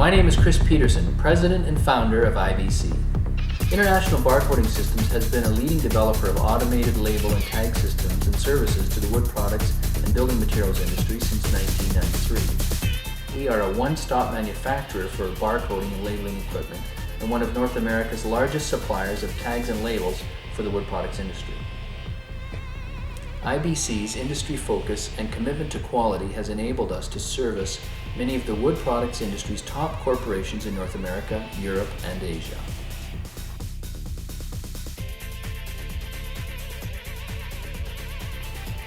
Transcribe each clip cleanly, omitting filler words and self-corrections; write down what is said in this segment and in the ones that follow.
My name is Chris Peterson, President and Founder of IBC. International Barcoding Systems has been a leading developer of automated label and tag systems and services to the wood products and building materials industry since 1993. We are a one-stop manufacturer for barcoding and labeling equipment and one of North America's largest suppliers of tags and labels for the wood products industry. IBC's industry focus and commitment to quality has enabled us to service many of the wood products industry's top corporations in North America, Europe, and Asia.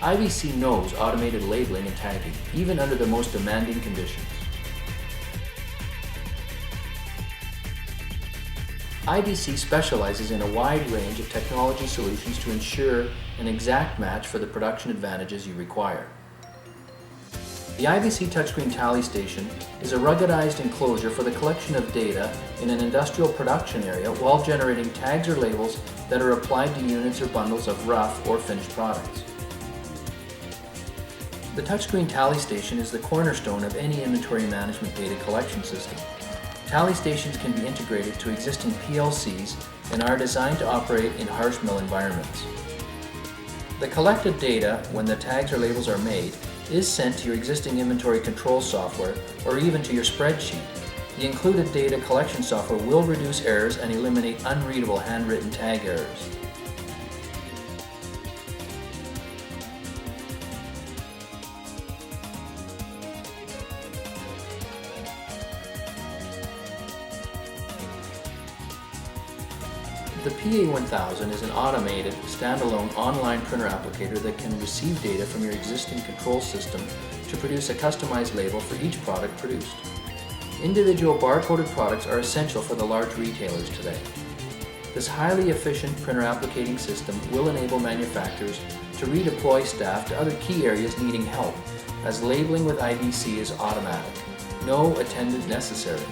IBC knows automated labeling and tagging, even under the most demanding conditions. IBC specializes in a wide range of technology solutions to ensure an exact match for the production advantages you require. The IBC touchscreen tally station is a ruggedized enclosure for the collection of data in an industrial production area while generating tags or labels that are applied to units or bundles of rough or finished products. The touchscreen tally station is the cornerstone of any inventory management data collection system. Tally stations can be integrated to existing PLCs and are designed to operate in harsh mill environments. The collected data, when the tags or labels are made, is sent to your existing inventory control software or even to your spreadsheet. The included data collection software will reduce errors and eliminate unreadable handwritten tag errors. The PA1000 is an automated, standalone online printer applicator that can receive data from your existing control system to produce a customized label for each product produced. Individual barcoded products are essential for the large retailers today. This highly efficient printer applicating system will enable manufacturers to redeploy staff to other key areas needing help, as labeling with IBC is automatic. No attendant necessary.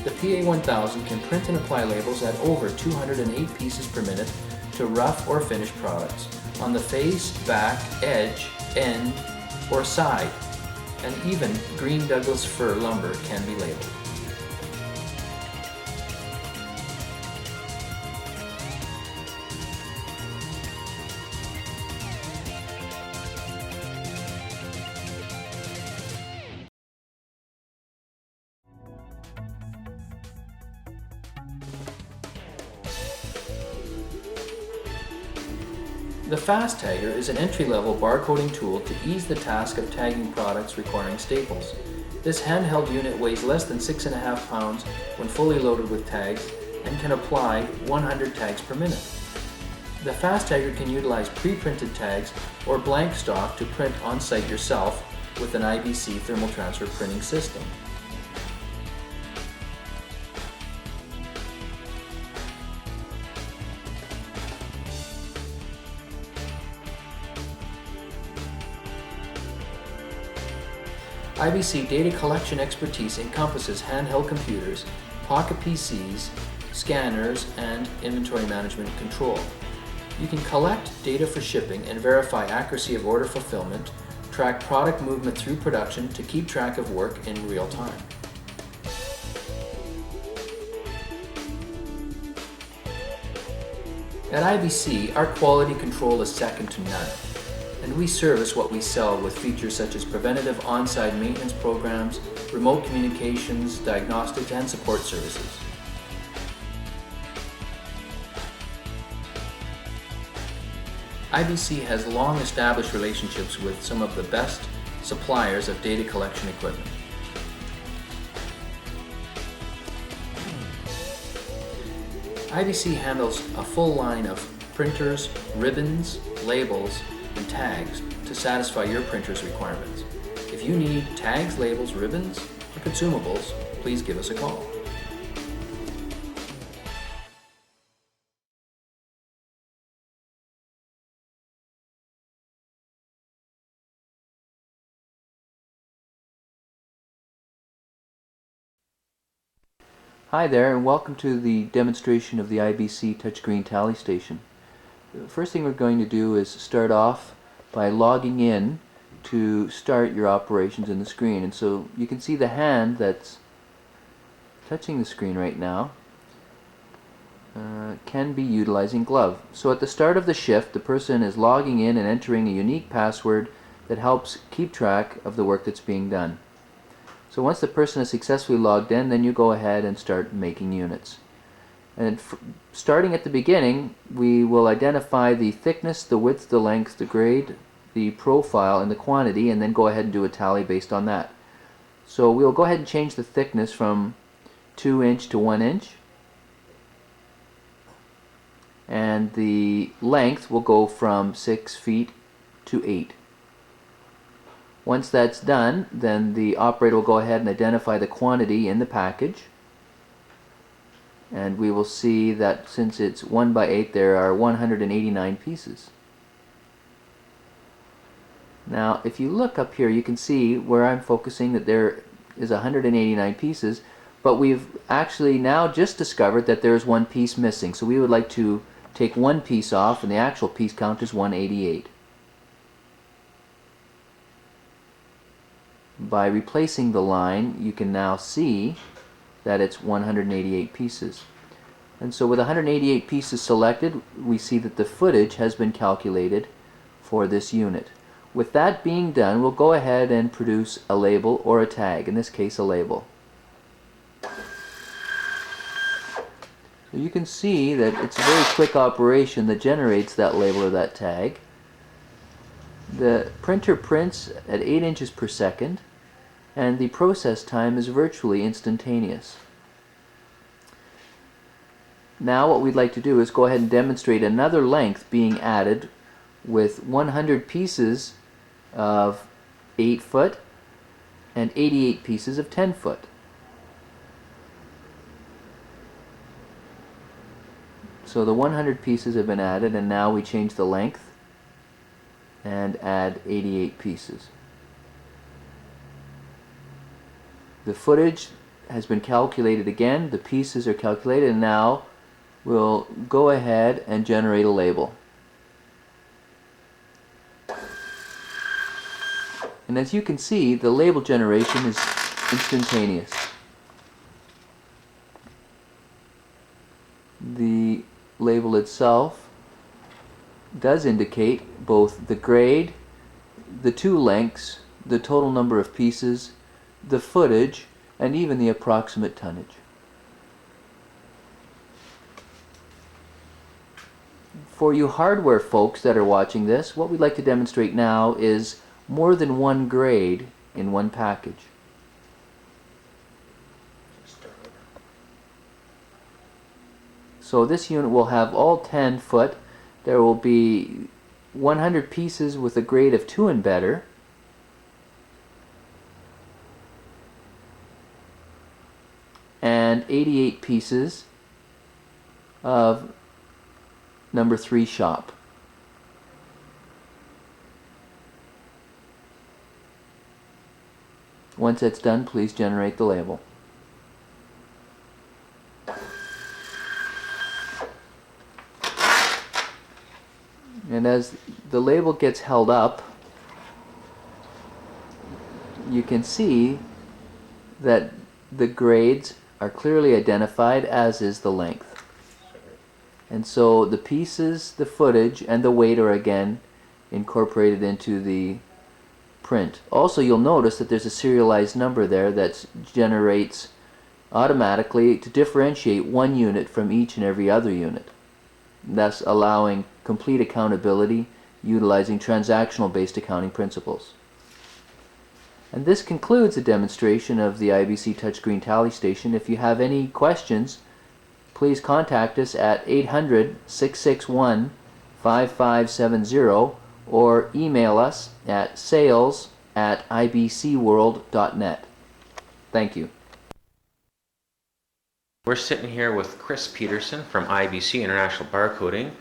The PA1000 can print and apply labels at over 208 pieces per minute to rough or finished products on the face, back, edge, end, or side, and even green Douglas fir lumber can be labeled. The Fast Tagger is an entry-level barcoding tool to ease the task of tagging products requiring staples. This handheld unit weighs less than 6.5 pounds when fully loaded with tags and can apply 100 tags per minute. The Fast Tagger can utilize pre-printed tags or blank stock to print on-site yourself with an IBC thermal transfer printing system. IBC data collection expertise encompasses handheld computers, pocket PCs, scanners, and inventory management control. You can collect data for shipping and verify accuracy of order fulfillment, track product movement through production to keep track of work in real time. At IBC, our quality control is second to none, and we service what we sell with features such as preventative on-site maintenance programs, remote communications, diagnostics, and support services. IBC has long established relationships with some of the best suppliers of data collection equipment. IBC handles a full line of printers, ribbons, labels, and tags to satisfy your printer's requirements. If you need tags, labels, ribbons, or consumables, please give us a call. Hi there, and welcome to the demonstration of the IBC touchscreen tally station. The first thing we're going to do is start off by logging in to start your operations in the screen. And so you can see the hand that's touching the screen right now, can be utilizing glove. So at the start of the shift, the person is logging in and entering a unique password that helps keep track of the work that's being done. So once the person is successfully logged in, then you go ahead and start making units. And starting at the beginning, we will identify the thickness, the width, the length, the grade, the profile, and the quantity, and then go ahead and do a tally based on that. So we'll go ahead and change the thickness from 2 inch to 1 inch. And the length will go from 6 feet to 8. Once that's done, then the operator will go ahead and identify the quantity in the package. And we will see that since it's 1 by 8, there are 189 pieces. Now, if you look up here, you can see where I'm focusing that there is 189 pieces, but we've actually now just discovered that there's one piece missing. So we would like to take one piece off, and the actual piece count is 188. By replacing the line, you can now see that it's 188 pieces. And so with 188 pieces selected, we see that the footage has been calculated for this unit. With that being done, we'll go ahead and produce a label or a tag, in this case a label. So you can see that it's a very quick operation that generates that label or that tag. The printer prints at 8 inches per second, and the process time is virtually instantaneous. Now what we'd like to do is go ahead and demonstrate another length being added with 100 pieces of 8 foot and 88 pieces of 10 foot. So the 100 pieces have been added, and now we change the length and add 88 pieces. The footage has been calculated again, the pieces are calculated, and now we'll go ahead and generate a label. And as you can see, the label generation is instantaneous. The label itself does indicate both the grade, the two lengths, the total number of pieces, the footage, and even the approximate tonnage. For you hardware folks that are watching this, what we'd like to demonstrate now is more than one grade in one package. So this unit will have all 10 foot. There will be 100 pieces with a grade of 2 and better. And 88 pieces of number 3 shop. Once it's done, please generate the label. And as the label gets held up, you can see that the grades are clearly identified, as is the length. And so the pieces, the footage, and the weight are again incorporated into the print. Also, you'll notice that there's a serialized number there that generates automatically to differentiate one unit from each and every other unit, thus allowing complete accountability utilizing transactional-based accounting principles. And this concludes the demonstration of the IBC touchscreen tally station. If you have any questions, please contact us at 800-661-5570 or email us at sales@ibcworld.net. Thank you. We're sitting here with Chris Peterson from IBC International Barcoding,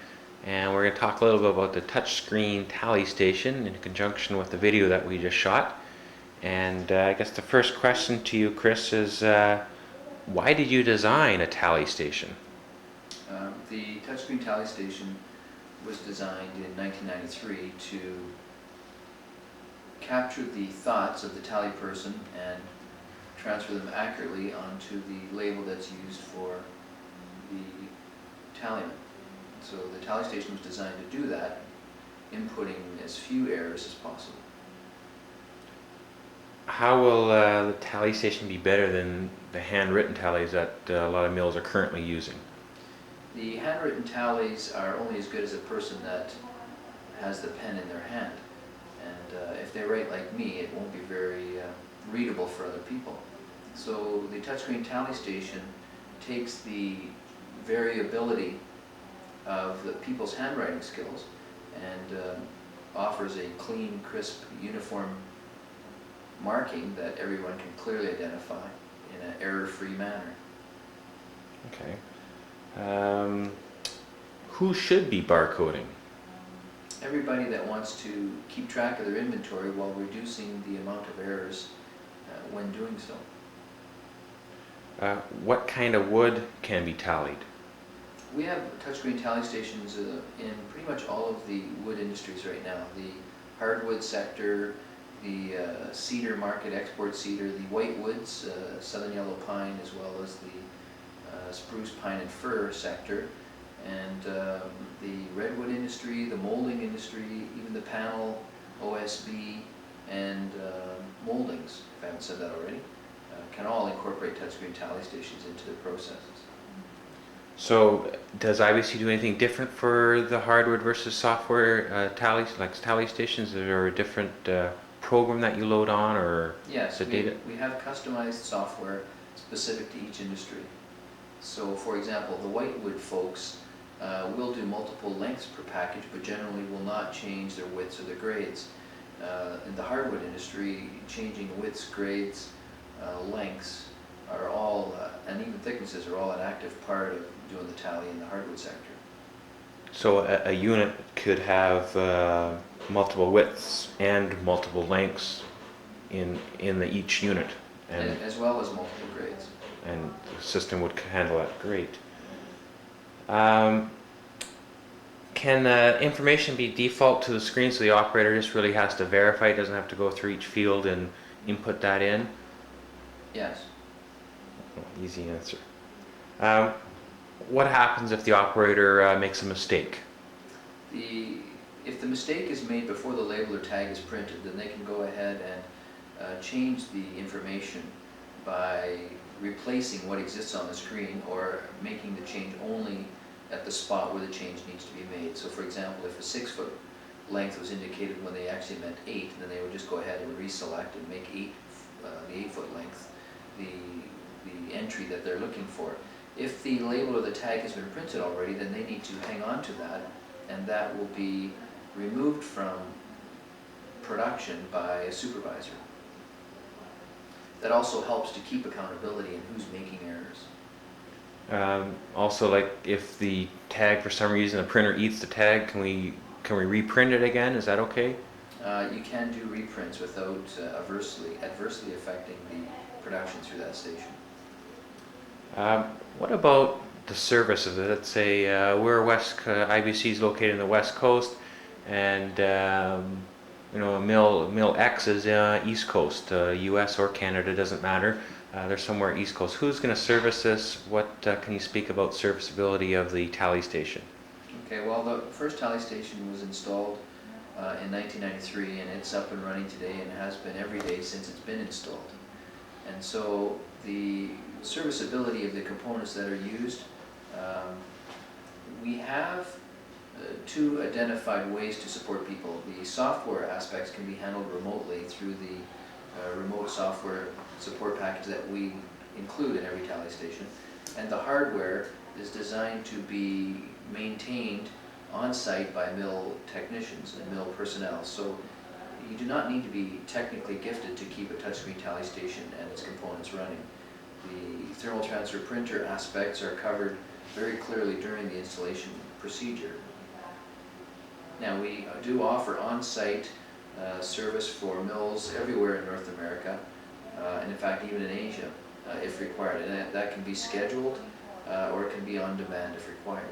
and we're going to talk a little bit about the touchscreen tally station in conjunction with the video that we just shot. And I guess the first question to you, Chris, is why did you design a tally station? The touchscreen tally station was designed in 1993 to capture the thoughts of the tally person and transfer them accurately onto the label that's used for the tallyman. So the tally station was designed to do that, inputting as few errors as possible. How will the tally station be better than the handwritten tallies that a lot of mills are currently using? The handwritten tallies are only as good as a person that has the pen in their hand. And if they write like me, it won't be very readable for other people. So the touchscreen tally station takes the variability of the people's handwriting skills and offers a clean, crisp, uniform marking that everyone can clearly identify in an error-free manner. Okay. Who should be barcoding? Everybody that wants to keep track of their inventory while reducing the amount of errors when doing so. What kind of wood can be tallied? We have touchscreen tally stations in pretty much all of the wood industries right now. The hardwood sector, the cedar market, export cedar, the white woods, southern yellow pine, as well as the spruce, pine and fir sector, and the redwood industry, the molding industry, even the panel, OSB, and moldings, if I haven't said that already, can all incorporate touchscreen tally stations into their processes. So does IBC do anything different for the hardwood versus software tallies, like tally stations? Is there a different program that you load on, or yes, the data? we have customized software specific to each industry. So for example, the whitewood folks will do multiple lengths per package, but generally will not change their widths or their grades. In the hardwood industry, changing widths, grades, lengths are all, and even thicknesses are all an active part of doing the tally in the hardwood sector. So a unit could have multiple widths and multiple lengths in each unit, and As well as multiple grades. and the system would handle that great. Can information be default to the screen, so the operator just really has to verify, it doesn't have to go through each field and input that in? Yes. Oh, easy answer. What happens if the operator makes a mistake? If the mistake is made before the label or tag is printed, then they can go ahead and change the information by replacing what exists on the screen or making the change only at the spot where the change needs to be made. So for example, if a 6 foot length was indicated when they actually meant 8, then they would just go ahead and reselect and make the 8 foot length the entry that they're looking for. If the label or the tag has been printed already, then they need to hang on to that, and that will be removed from production by a supervisor. That also helps to keep accountability in who's making errors. Also, like if the tag, for some reason the printer eats the tag, can we reprint it again? Is that okay? You can do reprints without adversely affecting the production through that station. What about the service of it? Let's say we're IBC is located in the West Coast, and mill X is East Coast, U.S. or Canada, doesn't matter. They're somewhere East Coast. Who's going to service this? What can you speak about serviceability of the tally station? Okay, well, the first tally station was installed in 1993, and it's up and running today and has been every day since it's been installed. And so the serviceability of the components that are used, we have two identified ways to support people. The software aspects can be handled remotely through the remote software support package that we include in every tally station. And the hardware is designed to be maintained on-site by mill technicians and mill personnel. So you do not need to be technically gifted to keep a touchscreen tally station and its components running. The thermal transfer printer aspects are covered very clearly during the installation procedure. Now, we do offer on-site service for mills everywhere in North America, and in fact even in Asia if required, and that can be scheduled or it can be on demand if required.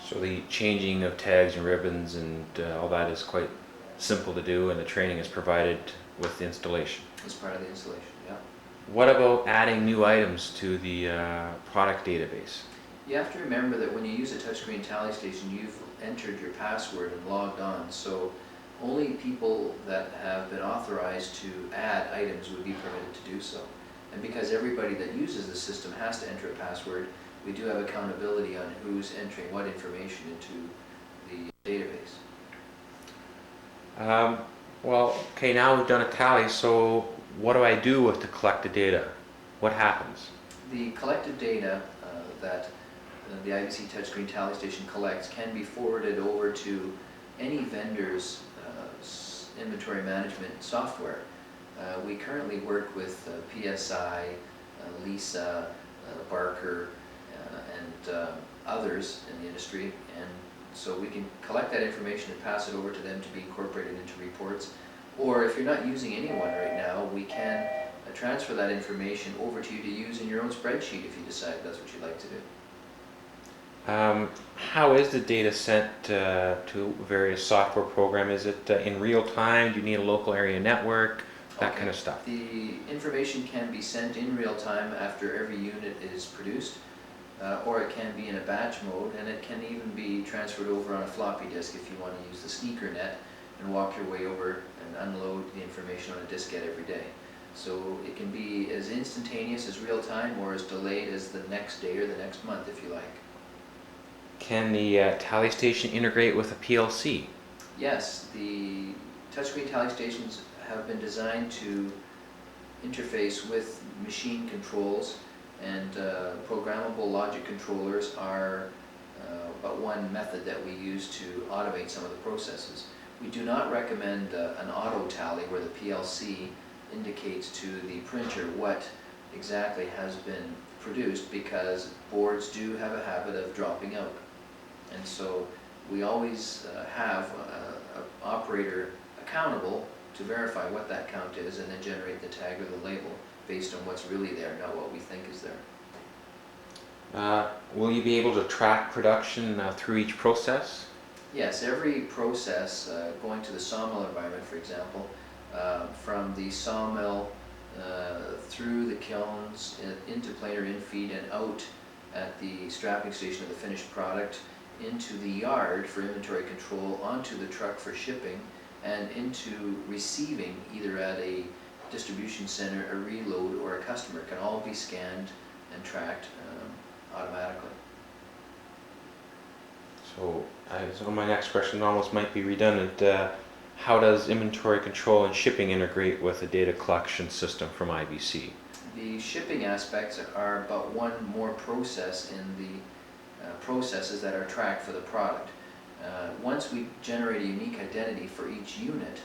So the changing of tags and ribbons and all that is quite simple to do, and the training is provided with the installation. As part of the installation, yeah. What about adding new items to the product database? You have to remember that when you use a touchscreen tally station, you've entered your password and logged on, so only people that have been authorized to add items would be permitted to do so. And because everybody that uses the system has to enter a password, we do have accountability on who's entering what information into the database. Well, okay, now we've done a tally, so what do I do with the collected data? What happens? The collected data that the IBC touchscreen tally station collects can be forwarded over to any vendor's inventory management software. We currently work with PSI, Lisa, Barker, and others in the industry, and so we can collect that information and pass it over to them to be incorporated into reports. Or if you're not using anyone right now, we can transfer that information over to you to use in your own spreadsheet if you decide that's what you'd like to do. How is the data sent to various software program? Is it in real time? Do you need a local area network? That kind of stuff. The information can be sent in real time after every unit is produced, or it can be in a batch mode, and it can even be transferred over on a floppy disk if you want to use the sneaker net and walk your way over and unload the information on a diskette every day. So it can be as instantaneous as real time or as delayed as the next day or the next month if you like. Can the tally station integrate with a PLC? Yes, the touchscreen tally stations have been designed to interface with machine controls, and programmable logic controllers are but one method that we use to automate some of the processes. We do not recommend an auto tally where the PLC indicates to the printer what exactly has been produced, because boards do have a habit of dropping out. And so we always have an operator accountable to verify what that count is and then generate the tag or the label based on what's really there, not what we think is there. Will you be able to track production through each process? Yes, every process going to the sawmill environment, for example, from the sawmill through the kilns, into planer infeed and out at the strapping station of the finished product, into the yard for inventory control, onto the truck for shipping, and into receiving either at a distribution center, a reload, or a customer can all be scanned and tracked automatically. So my next question almost might be redundant. How does inventory control and shipping integrate with the data collection system from IBC? The shipping aspects are but one more process in the processes that are tracked for the product. Once we generate a unique identity for each unit,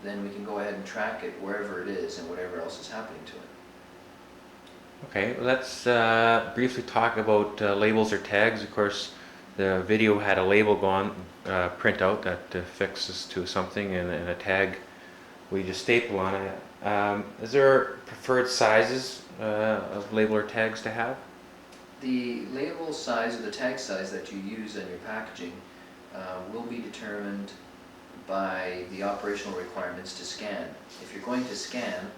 then we can go ahead and track it wherever it is and whatever else is happening to it. Okay, let's briefly talk about labels or tags. Of course, the video had a label printout that affixes to something, and a tag we just staple on it. Is there preferred sizes of label or tags to have? The label size or the tag size that you use in your packaging will be determined by the operational requirements to scan. If you're going to scan,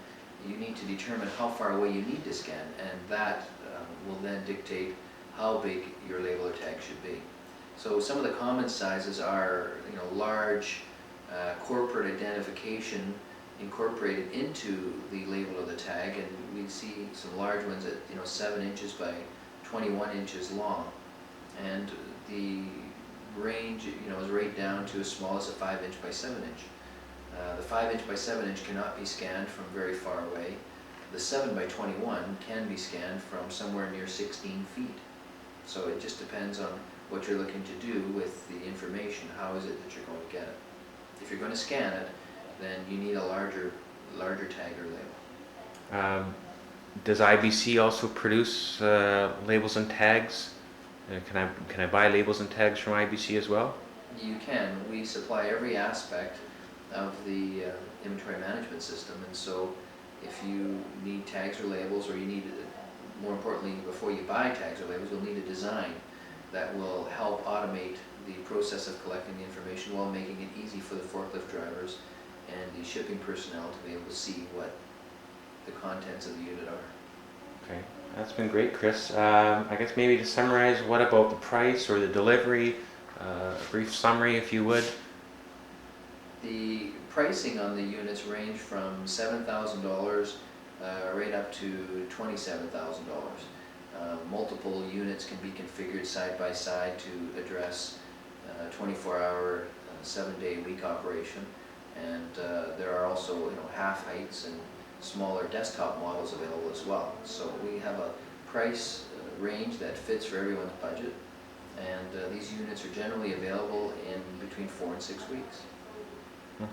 you need to determine how far away you need to scan, and that will then dictate how big your label or tag should be. So some of the common sizes are, large corporate identification incorporated into the label of the tag, and we see some large ones at 7 inches by 21 inches long, and the range is right down to as small as a 5-inch by 7-inch. The 5-inch by 7-inch cannot be scanned from very far away. The 7 by 21 can be scanned from somewhere near 16 feet. So it just depends on what you're looking to do with the information. How is it that you're going to get it? If you're going to scan it, then you need a larger tag or label. Does IBC also produce labels and tags? Can I buy labels and tags from IBC as well? You can. We supply every aspect of the inventory management system, and so if you need tags or labels, or you need, more importantly, before you buy tags or labels, you'll need a design that will help automate the process of collecting the information while making it easy for the forklift drivers shipping personnel to be able to see what the contents of the unit are. Okay, that's been great, Chris. I guess maybe to summarize, what about the price or the delivery? A brief summary, if you would. The pricing on the units range from $7,000 right up to $27,000. Multiple units can be configured side by side to address 24-hour, 7-day-a-week operation, and there are also half heights and smaller desktop models available as well. So we have a price range that fits for everyone's budget, and these units are generally available in between 4 and 6 weeks.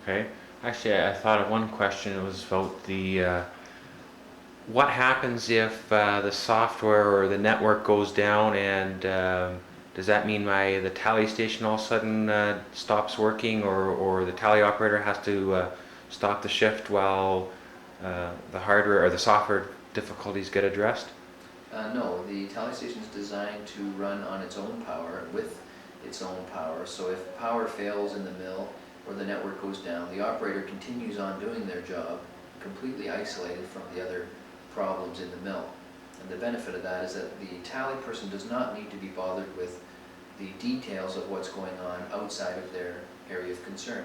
Okay. Actually, I thought of one question. It was about the what happens if the software or the network goes down, and does that mean the tally station all of a sudden stops working, or the tally operator has to stop the shift while the hardware or the software difficulties get addressed? No, the tally station is designed to run on its own power, with its own power. So if power fails in the mill or the network goes down, the operator continues on doing their job, completely isolated from the other problems in the mill. And the benefit of that is that the tally person does not need to be bothered with the details of what's going on outside of their area of concern.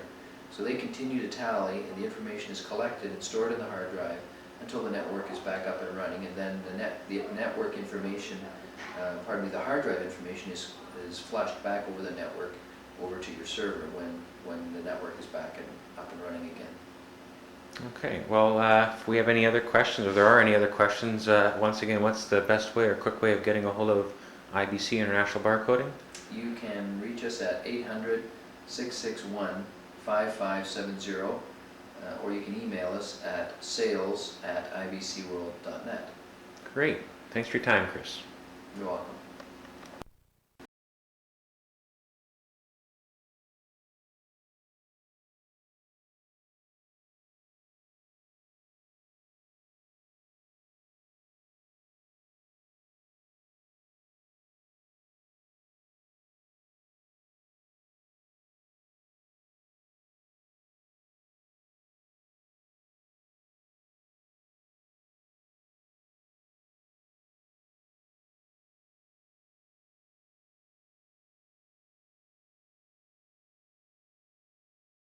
So they continue to tally, and the information is collected and stored in the hard drive until the network is back up and running, and then the network information, the hard drive information is flushed back over the network over to your server when the network is back and up and running again. Okay, well, if we have any other questions, or there are any other questions, once again, what's the best way or quick way of getting a hold of IBC International Barcoding? You can reach us at 800-661-5570, or you can email us at sales@ibcworld.net. Great. Thanks for your time, Chris. You're welcome.